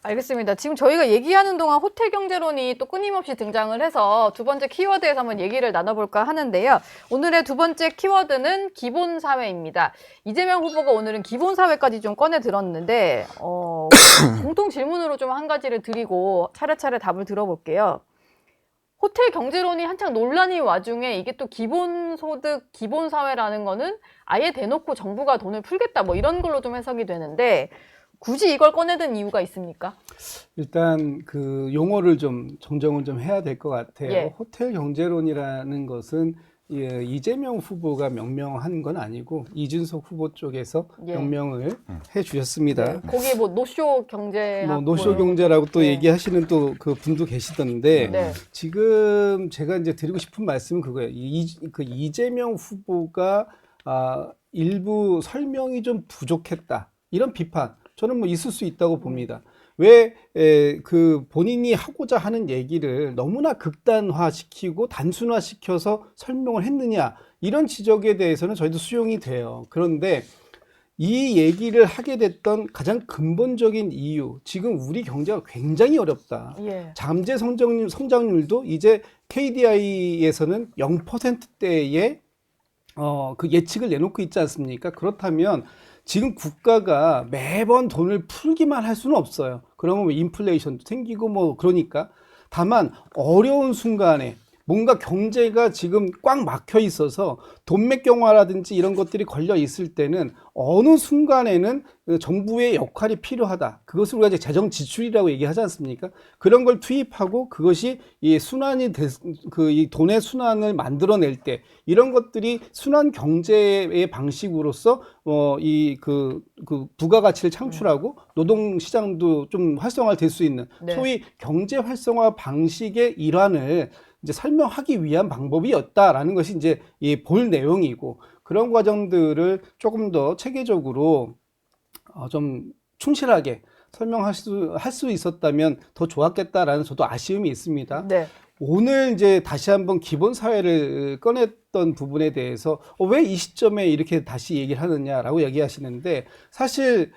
알겠습니다. 지금 저희가 얘기하는 동안 호텔 경제론이 또 끊임없이 등장을 해서 두 번째 키워드에서 한번 얘기를 나눠볼까 하는데요. 오늘의 두 번째 키워드는 기본사회입니다. 이재명 후보가 오늘은 기본사회까지 좀 꺼내 들었는데 공통 질문으로 좀 한 가지를 드리고 차례차례 답을 들어볼게요. 호텔 경제론이 한창 논란이 와중에 이게 또 기본소득, 기본사회라는 거는 아예 대놓고 정부가 돈을 풀겠다 뭐 이런 걸로 좀 해석이 되는데 굳이 이걸 꺼내든 이유가 있습니까? 일단 그 용어를 좀 정정을 좀 해야 될 것 같아요. 예. 호텔 경제론이라는 것은 이재명 후보가 명명한 건 아니고 이준석 후보 쪽에서 예. 명명을 해 주셨습니다. 거기에 뭐 노쇼 경제, 뭐 노쇼 경제라고 또 네. 얘기하시는 또 그 분도 계시던데 네. 지금 제가 이제 드리고 싶은 말씀은 그거예요. 그 이재명 후보가 일부 설명이 좀 부족했다 이런 비판 저는 뭐 있을 수 있다고 봅니다. 왜 그 본인이 하고자 하는 얘기를 너무나 극단화시키고 단순화시켜서 설명을 했느냐 이런 지적에 대해서는 저희도 수용이 돼요. 그런데 이 얘기를 하게 됐던 가장 근본적인 이유, 지금 우리 경제가 굉장히 어렵다. 예. 잠재 성장률도 이제 KDI에서는 0%대의 그 예측을 내놓고 있지 않습니까? 그렇다면 지금 국가가 매번 돈을 풀기만 할 수는 없어요. 그러면 뭐 인플레이션도 생기고 뭐 그러니까. 다만 어려운 순간에 뭔가 경제가 지금 꽉 막혀 있어서 돈맥경화라든지 이런 것들이 걸려 있을 때는 어느 순간에는 정부의 역할이 필요하다. 그것을 우리가 이제 재정 지출이라고 얘기하지 않습니까? 그런 걸 투입하고 그것이 이 순환이 이 돈의 순환을 만들어낼 때 이런 것들이 순환 경제의 방식으로서 그 부가가치를 창출하고 노동 시장도 좀 활성화될 수 있는 네. 소위 경제 활성화 방식의 일환을 이제 설명하기 위한 방법이었다라는 것이 이제 볼 내용이고 그런 과정들을 조금 더 체계적으로 좀 충실하게 설명할 수 있었다면 더 좋았겠다라는 저도 아쉬움이 있습니다. 네. 오늘 이제 다시 한번 기본 사회를 꺼냈던 부분에 대해서 왜 이 시점에 이렇게 다시 얘기를 하느냐라고 얘기하시는데 사실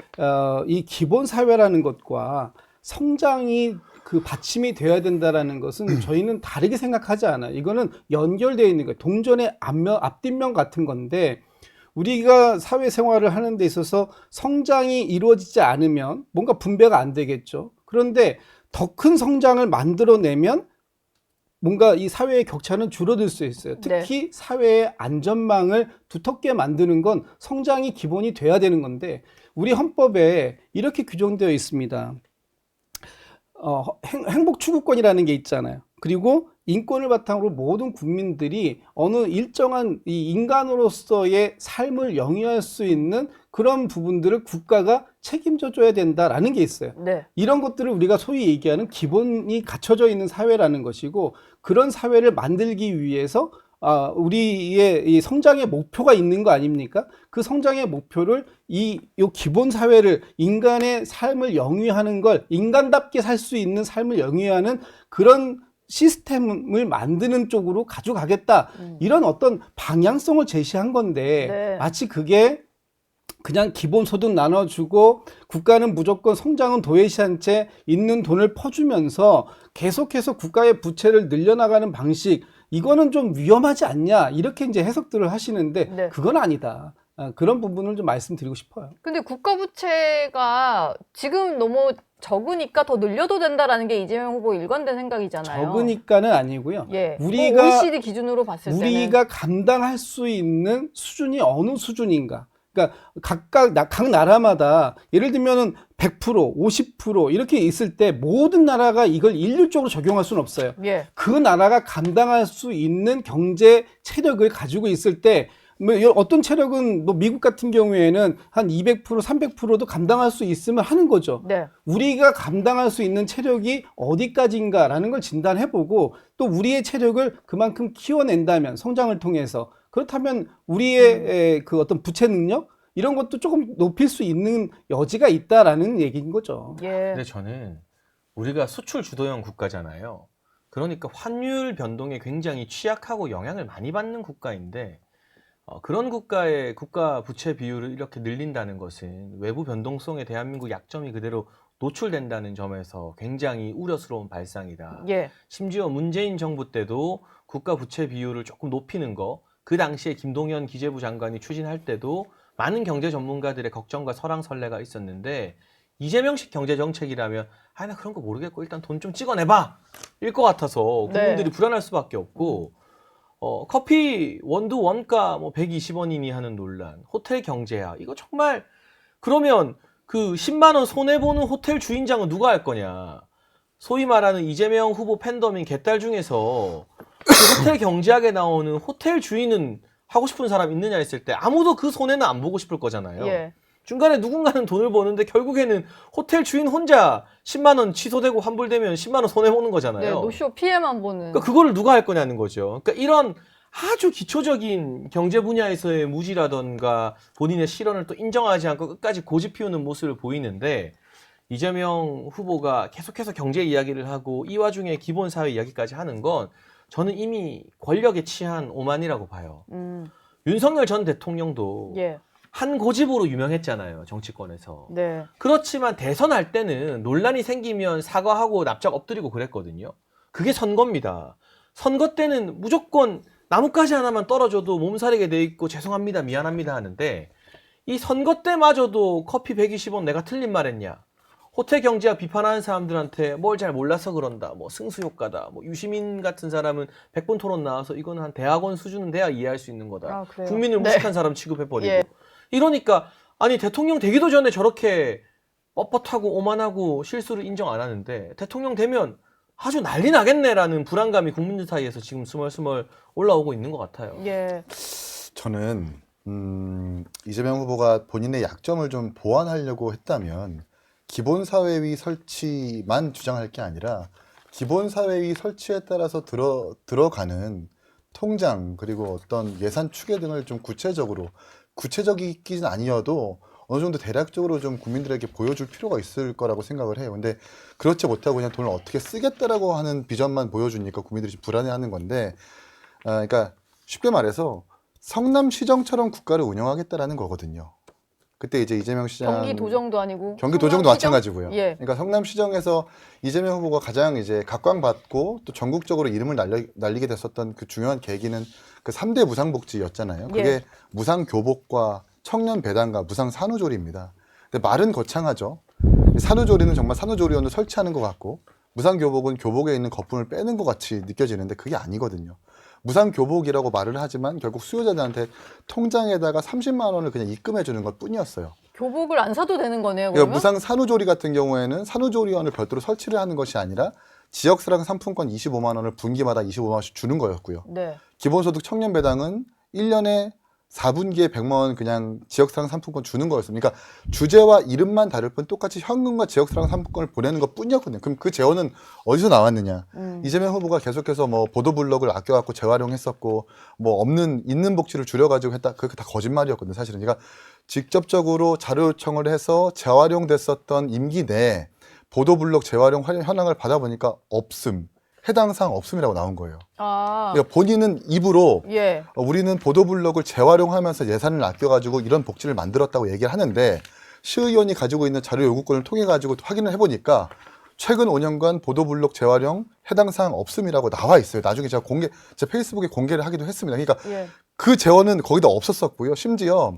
이 기본 사회라는 것과 성장이 그 받침이 되어야 된다라는 것은 저희는 다르게 생각하지 않아요. 이거는 연결되어 있는 거예요. 동전의 앞뒷면 같은 건데 우리가 사회생활을 하는 데 있어서 성장이 이루어지지 않으면 뭔가 분배가 안 되겠죠. 그런데 더 큰 성장을 만들어내면 뭔가 이 사회의 격차는 줄어들 수 있어요. 특히 사회의 안전망을 두텁게 만드는 건 성장이 기본이 돼야 되는 건데 우리 헌법에 이렇게 규정되어 있습니다. 행복 추구권이라는 게 있잖아요. 그리고 인권을 바탕으로 모든 국민들이 어느 일정한 이 인간으로서의 삶을 영위할 수 있는 그런 부분들을 국가가 책임져 줘야 된다라는 게 있어요. 네. 이런 것들을 우리가 소위 얘기하는 기본이 갖춰져 있는 사회라는 것이고 그런 사회를 만들기 위해서 우리의 이 성장의 목표가 있는 거 아닙니까? 그 성장의 목표를 요 기본 사회를 인간의 삶을 영위하는 걸 인간답게 살 수 있는 삶을 영위하는 그런 시스템을 만드는 쪽으로 가져가겠다. 이런 어떤 방향성을 제시한 건데 네. 마치 그게 그냥 기본소득 나눠주고 국가는 무조건 성장은 도외시한 채 있는 돈을 퍼주면서 계속해서 국가의 부채를 늘려나가는 방식 이거는 좀 위험하지 않냐 이렇게 이제 해석들을 하시는데 네. 그건 아니다. 그런 부분을 좀 말씀드리고 싶어요. 근데 국가 부채가 지금 너무 적으니까 더 늘려도 된다라는 게 이재명 후보 일관된 생각이잖아요. 적으니까는 아니고요. 예. 우리가 OECD 기준으로 봤을 때는 우리가 감당할 수 있는 수준이 어느 수준인가? 그러니까 각 나라마다 예를 들면은 100%, 50% 이렇게 있을 때 모든 나라가 이걸 일률적으로 적용할 수는 없어요. 예. 그 나라가 감당할 수 있는 경제 체력을 가지고 있을 때 뭐 어떤 체력은 뭐 미국 같은 경우에는 한 200%, 300%도 감당할 수 있으면 하는 거죠. 네. 우리가 감당할 수 있는 체력이 어디까지인가라는 걸 진단해보고 또 우리의 체력을 그만큼 키워낸다면 성장을 통해서 그렇다면 우리의 그 어떤 부채 능력 이런 것도 조금 높일 수 있는 여지가 있다라는 얘기인 거죠. 예. 근데 저는 우리가 수출 주도형 국가잖아요. 그러니까 환율 변동에 굉장히 취약하고 영향을 많이 받는 국가인데 그런 국가의 국가 부채 비율을 이렇게 늘린다는 것은 외부 변동성에 대한민국 약점이 그대로 노출된다는 점에서 굉장히 우려스러운 발상이다. 예. 심지어 문재인 정부 때도 국가 부채 비율을 조금 높이는 거, 그 당시에 김동연 기재부 장관이 추진할 때도 많은 경제 전문가들의 걱정과 설왕설래가 있었는데 이재명식 경제 정책이라면 나 그런 거 모르겠고 일단 돈 좀 찍어내봐 일 것 같아서 국민들이 불안할 수밖에 없고 커피 원두 원가 뭐 120원이니 하는 논란, 호텔 경제야 이거 정말 그러면 그 10만 원 손해 보는 호텔 주인장은 누가 할 거냐? 소위 말하는 이재명 후보 팬덤인 개딸 중에서 그 호텔 경제학에 나오는 호텔 주인은 하고 싶은 사람 있느냐 했을 때 아무도 그 손해는 안 보고 싶을 거잖아요. 예. 중간에 누군가는 돈을 버는데 결국에는 호텔 주인 혼자 10만 원 취소되고 환불되면 10만 원 손해 보는 네, 거잖아요. 노쇼 피해만 보는. 그러니까 그거를 누가 할 거냐는 거죠. 그러니까 이런 아주 기초적인 경제 분야에서의 무지라던가 본인의 실언을 또 인정하지 않고 끝까지 고집 피우는 모습을 보이는데 이재명 후보가 계속해서 경제 이야기를 하고 이 와중에 기본 사회 이야기까지 하는 건 저는 이미 권력에 취한 오만이라고 봐요. 윤석열 전 대통령도 예. 한 고집으로 유명했잖아요. 정치권에서. 네. 그렇지만 대선할 때는 논란이 생기면 사과하고 납작 엎드리고 그랬거든요. 그게 선거입니다. 선거 때는 무조건 나뭇가지 하나만 떨어져도 몸살이게 돼 있고 죄송합니다, 미안합니다 하는데 이 선거 때마저도 커피 120원 내가 틀린 말 했냐. 호텔 경제학 비판하는 사람들한테 뭘 잘 몰라서 그런다. 뭐 승수효과다. 뭐 유시민 같은 사람은 100분 토론 나와서 이거는 한 대학원 수준은 돼야 이해할 수 있는 거다. 아, 그래요? 국민을 네. 무식한 사람 취급해버리고. 예. 이러니까 아니 대통령 되기도 전에 저렇게 뻣뻣하고 오만하고 실수를 인정 안 하는데 대통령 되면 아주 난리 나겠네라는 불안감이 국민들 사이에서 지금 스멀스멀 올라오고 있는 것 같아요. 예. 저는 이재명 후보가 본인의 약점을 좀 보완하려고 했다면 기본 사회위 설치만 주장할 게 아니라 기본 사회위 설치에 따라서 들어가는 통장 그리고 어떤 예산 추계 등을 좀 구체적이긴 아니어도 어느 정도 대략적으로 좀 국민들에게 보여줄 필요가 있을 거라고 생각을 해요. 근데 그렇지 못하고 그냥 돈을 어떻게 쓰겠다라고 하는 비전만 보여주니까 국민들이 좀 불안해하는 건데, 그러니까 쉽게 말해서 성남시정처럼 국가를 운영하겠다라는 거거든요. 그때 이제 이재명 시장 경기도정도 아니고 경기도정도 성남시정? 마찬가지고요. 예. 그러니까 성남시정에서 이재명 후보가 가장 이제 각광받고 또 전국적으로 이름을 날리게 됐었던 그 중요한 계기는 그 3대 무상복지였잖아요. 그게 예. 무상교복과 청년 배당과 무상 산후조리입니다. 근데 말은 거창하죠. 산후조리는 정말 산후조리원을 설치하는 것 같고 무상교복은 교복에 있는 거품을 빼는 것 같이 느껴지는데 그게 아니거든요. 무상교복이라고 말을 하지만 결국 수요자들한테 통장에다가 30만 원을 그냥 입금해 주는 것 뿐이었어요. 교복을 안 사도 되는 거네요, 그러니까 그러면? 무상 산후조리 같은 경우에는 산후조리원을 별도로 설치를 하는 것이 아니라 지역사랑 상품권 25만 원을 분기마다 25만 원씩 주는 거였고요. 네. 기본소득 청년배당은 1년에 4분기에 100만 원 그냥 지역사랑 상품권 주는 거였습니다. 그러니까 주제와 이름만 다를 뿐 똑같이 현금과 지역사랑 상품권을 보내는 것 뿐이었거든요. 그럼 그 재원은 어디서 나왔느냐? 이재명 후보가 계속해서 뭐 보도블록을 아껴갖고 재활용했었고 뭐 있는 복지를 줄여가지고 했다. 그게 다 거짓말이었거든요. 사실은. 그러니까 직접적으로 자료 요청을 해서 재활용됐었던 임기 내에 보도블록 재활용 현황을 받아보니까 없음. 해당 사항 없음이라고 나온 거예요. 아, 그러니까 본인은 입으로 예. 우리는 보도블록을 재활용하면서 예산을 아껴가지고 이런 복지를 만들었다고 얘기를 하는데 시의원이 가지고 있는 자료 요구권을 통해 가지고 확인을 해보니까 최근 5년간 보도블록 재활용 해당 사항 없음이라고 나와 있어요. 나중에 제가 제 페이스북에 공개를 하기도 했습니다. 그러니까 예. 그 재원은 거기다 없었었고요. 심지어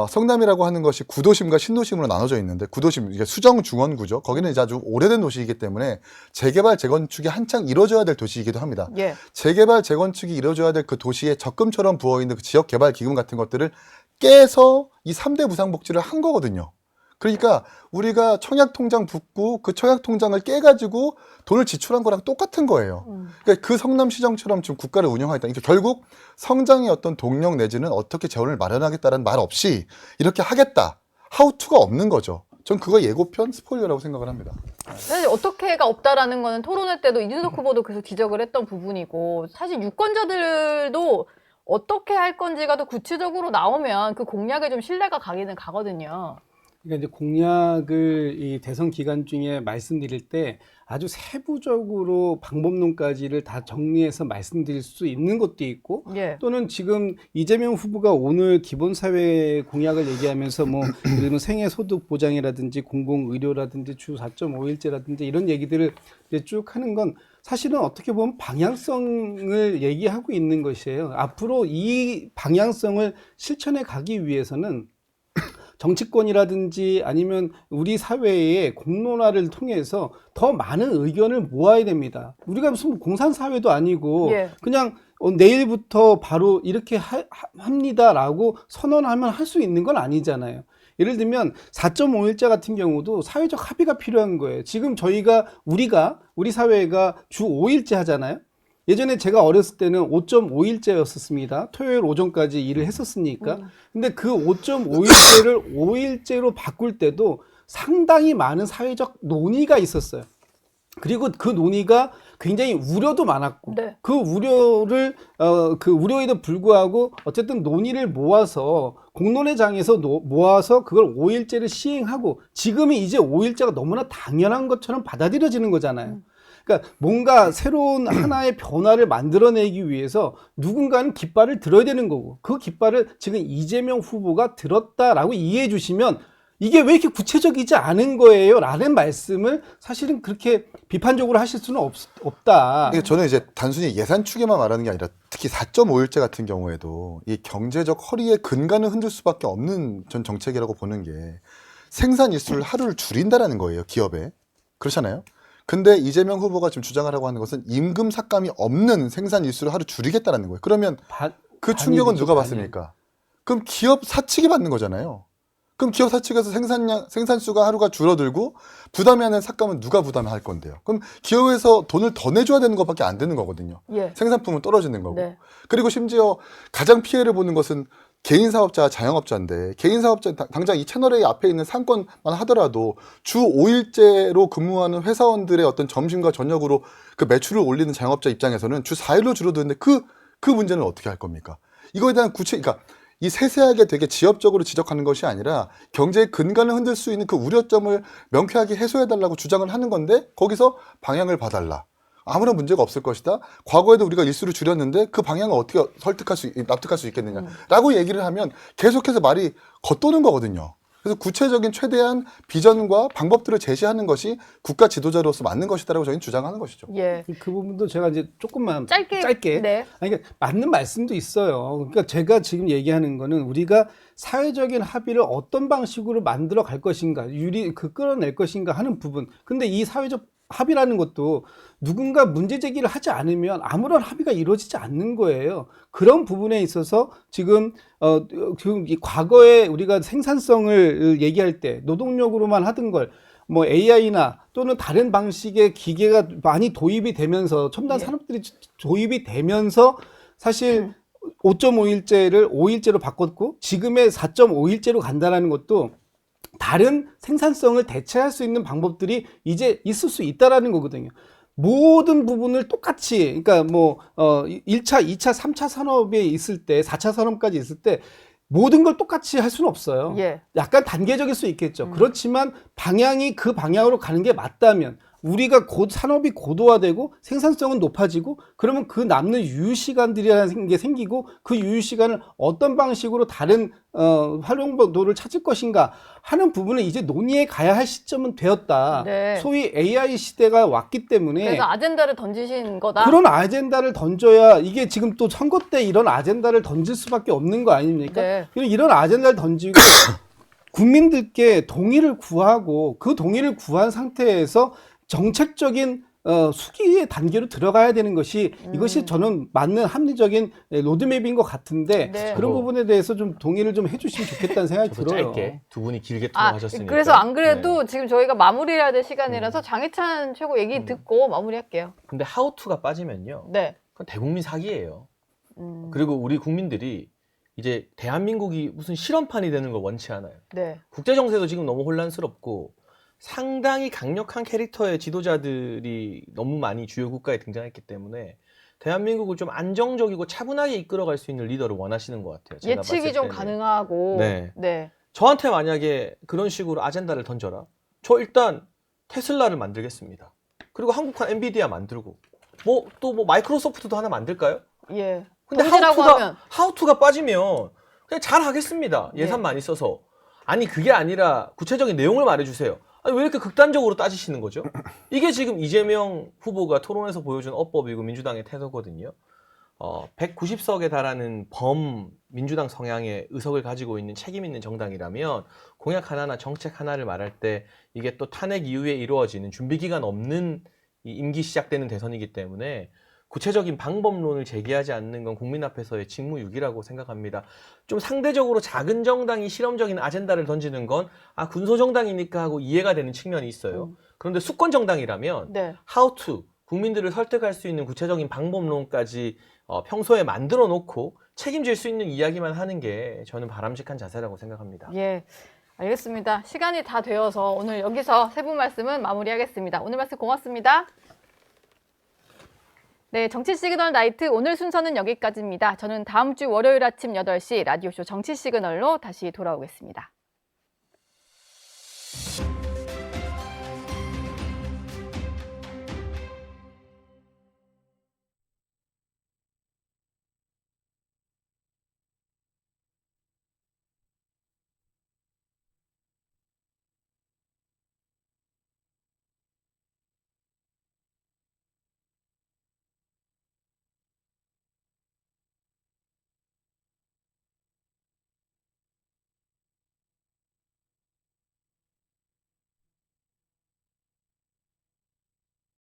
성남이라고 하는 것이 구도심과 신도심으로 나눠져 있는데 구도심 이게 수정 중원구죠. 거기는 이제 아주 오래된 도시이기 때문에 재개발 재건축이 한창 이루어져야 될 도시이기도 합니다. 예. 재개발 재건축이 이루어져야 될 그 도시에 적금처럼 부어있는 그 지역개발기금 같은 것들을 깨서 이 3대 무상복지를 한 거거든요. 그러니까 우리가 청약통장 붓고 그 청약통장을 깨가지고 돈을 지출한 거랑 똑같은 거예요. 그러니까 그 성남시정처럼 지금 국가를 운영하겠다. 그러니까 결국 성장의 어떤 동력 내지는 어떻게 재원을 마련하겠다는 말 없이 이렇게 하겠다. 하우투가 없는 거죠. 전 그거 예고편 스포일러라고 생각을 합니다. 사실 어떻게가 없다라는 거는 토론회 때도 이준석 후보도 계속 지적을 했던 부분이고 사실 유권자들도 어떻게 할 건지가 더 구체적으로 나오면 그 공약에 좀 신뢰가 가기는 가거든요. 그러니까 이제 공약을 이 대선 기간 중에 말씀드릴 때 아주 세부적으로 방법론까지를 다 정리해서 말씀드릴 수 있는 것도 있고 예. 또는 지금 이재명 후보가 오늘 기본사회 공약을 얘기하면서 뭐 예를 들면 생애소득 보장이라든지 공공의료라든지 주 4.5일제라든지 이런 얘기들을 이제 쭉 하는 건 사실은 어떻게 보면 방향성을 얘기하고 있는 것이에요. 앞으로 이 방향성을 실천해 가기 위해서는 정치권이라든지 아니면 우리 사회의 공론화를 통해서 더 많은 의견을 모아야 됩니다. 우리가 무슨 공산사회도 아니고 예. 그냥 내일부터 바로 이렇게 합니다라고 선언하면 할 수 있는 건 아니잖아요. 예를 들면 4.5일제 같은 경우도 사회적 합의가 필요한 거예요. 지금 우리 사회가 주 5일제 하잖아요. 예전에 제가 어렸을 때는 5.5일제였었습니다. 토요일 오전까지 일을 했었으니까. 근데 그 5.5일제를 5일제로 바꿀 때도 상당히 많은 사회적 논의가 있었어요. 그리고 그 논의가 굉장히 우려도 많았고, 네. 그 우려에도 불구하고 어쨌든 논의를 모아서 공론의 장에서 모아서 그걸 5일제를 시행하고 지금은 이제 5일제가 너무나 당연한 것처럼 받아들여지는 거잖아요. 그러니까 뭔가 새로운 하나의 변화를 만들어내기 위해서 누군가는 깃발을 들어야 되는 거고 그 깃발을 지금 이재명 후보가 들었다라고 이해해 주시면 이게 왜 이렇게 구체적이지 않은 거예요? 라는 말씀을 사실은 그렇게 비판적으로 하실 수는 없다. 그러니까 저는 이제 단순히 예산 추계만 말하는 게 아니라 특히 4.5일제 같은 경우에도 이 경제적 허리의 근간을 흔들 수밖에 없는 전 정책이라고 보는 게 생산 일수를 하루를 줄인다라는 거예요, 기업에. 그렇잖아요? 근데 이재명 후보가 지금 주장을 하고 하는 것은 임금 삭감이 없는 생산 일수를 하루 줄이겠다라는 거예요. 그러면 그 충격은 누가 받습니까? 그럼 기업 사측이 받는 거잖아요. 그럼 기업 사측에서 생산수가 하루가 줄어들고 부담하는 삭감은 누가 부담할 건데요? 그럼 기업에서 돈을 더 내줘야 되는 것밖에 안 되는 거거든요. 예. 생산품은 떨어지는 거고. 네. 그리고 심지어 가장 피해를 보는 것은 개인 사업자, 자영업자인데 개인 사업자 당장 이 채널A 앞에 있는 상권만 하더라도 주 5일제로 근무하는 회사원들의 어떤 점심과 저녁으로 그 매출을 올리는 자영업자 입장에서는 주 4일로 줄어드는데 그 문제는 어떻게 할 겁니까? 이거에 대한 그러니까 이 세세하게 되게 지엽적으로 지적하는 것이 아니라 경제의 근간을 흔들 수 있는 그 우려점을 명쾌하게 해소해달라고 주장을 하는 건데 거기서 방향을 봐달라. 아무런 문제가 없을 것이다. 과거에도 우리가 일수를 줄였는데 그 방향을 어떻게 납득할 수 있겠느냐라고 얘기를 하면 계속해서 말이 겉도는 거거든요. 그래서 구체적인 최대한 비전과 방법들을 제시하는 것이 국가 지도자로서 맞는 것이다라고 저희는 주장하는 것이죠. 예. 그 부분도 제가 이제 조금만 짧게. 네. 아니, 그러니까 맞는 말씀도 있어요. 그러니까 제가 지금 얘기하는 거는 우리가 사회적인 합의를 어떤 방식으로 만들어 갈 것인가, 끌어낼 것인가 하는 부분. 근데 이 사회적 합의라는 것도 누군가 문제 제기를 하지 않으면 아무런 합의가 이루어지지 않는 거예요. 그런 부분에 있어서 지금 지금 이 과거에 우리가 생산성을 얘기할 때 노동력으로만 하던 걸 뭐 AI나 또는 다른 방식의 기계가 많이 도입이 되면서 첨단 예. 산업들이 도입이 되면서 사실 5.5일제를 5일제로 바꿨고 지금의 4.5일제로 간다라는 것도 다른 생산성을 대체할 수 있는 방법들이 이제 있을 수 있다라는 거거든요. 모든 부분을 똑같이, 그러니까 뭐 1차, 2차, 3차 산업에 있을 때, 4차 산업까지 있을 때 모든 걸 똑같이 할 수는 없어요. 예. 약간 단계적일 수 있겠죠. 그렇지만 방향이 그 방향으로 가는 게 맞다면 우리가 곧 산업이 고도화되고 생산성은 높아지고 그러면 그 남는 유휴 시간들이라는 게 생기고 그 유휴 시간을 어떤 방식으로 다른 활용도를 찾을 것인가 하는 부분은 이제 논의에 가야 할 시점은 되었다. 네. 소위 AI 시대가 왔기 때문에 그래서 아젠다를 던지신 거다. 그런 아젠다를 던져야 이게 지금 또 선거 때 이런 아젠다를 던질 수밖에 없는 거 아닙니까? 네. 이런 아젠다를 던지고 국민들께 동의를 구하고 그 동의를 구한 상태에서 정책적인 수기의 단계로 들어가야 되는 것이 이것이 저는 맞는 합리적인 로드맵인 것 같은데 네. 그런 부분에 대해서 좀 동의를 좀 해주시면 좋겠다는 생각이 저도 들어요. 짧게 두 분이 길게 아, 토론하셨으니까. 그래서 안 그래도 네. 지금 저희가 마무리해야 될 시간이라서 장희찬 최고 얘기 듣고 마무리할게요. 근데 하우투가 빠지면요. 네. 그건 대국민 사기예요. 음, 그리고 우리 국민들이 이제 대한민국이 무슨 실험판이 되는 걸 원치 않아요. 네. 국제 정세도 지금 너무 혼란스럽고 상당히 강력한 캐릭터의 지도자들이 너무 많이 주요 국가에 등장했기 때문에 대한민국을 좀 안정적이고 차분하게 이끌어갈 수 있는 리더를 원하시는 것 같아요. 제가 예측이 봤을 좀 때는. 가능하고. 네. 네. 저한테 만약에 그런 식으로 아젠다를 던져라. 저 일단 테슬라를 만들겠습니다. 그리고 한국판 엔비디아 만들고 또 마이크로소프트도 하나 만들까요? 예. 근데 던지라고 하면. 하우투가 빠지면 그냥 잘 하겠습니다. 예산 네. 많이 써서. 아니 그게 아니라 구체적인 내용을 말해주세요. 아니 왜 이렇게 극단적으로 따지시는 거죠? 이게 지금 이재명 후보가 토론에서 보여준 어법이고 민주당의 태도거든요. 190석에 달하는 민주당 성향의 의석을 가지고 있는 책임 있는 정당이라면 공약 하나나 정책 하나를 말할 때 이게 또 탄핵 이후에 이루어지는 준비 기간 없는 이 임기 시작되는 대선이기 때문에 구체적인 방법론을 제기하지 않는 건 국민 앞에서의 직무유기라고 생각합니다. 좀 상대적으로 작은 정당이 실험적인 아젠다를 던지는 건 군소정당이니까 하고 이해가 되는 측면이 있어요. 그런데 수권 정당이라면 네. how to 국민들을 설득할 수 있는 구체적인 방법론까지 평소에 만들어 놓고 책임질 수 있는 이야기만 하는 게 저는 바람직한 자세라고 생각합니다. 예. 알겠습니다. 시간이 다 되어서 오늘 여기서 세 분 말씀은 마무리하겠습니다. 오늘 말씀 고맙습니다. 네, 정치 시그널 나이트 오늘 순서는 여기까지입니다. 저는 다음 주 월요일 아침 8시 라디오쇼 정치 시그널로 다시 돌아오겠습니다.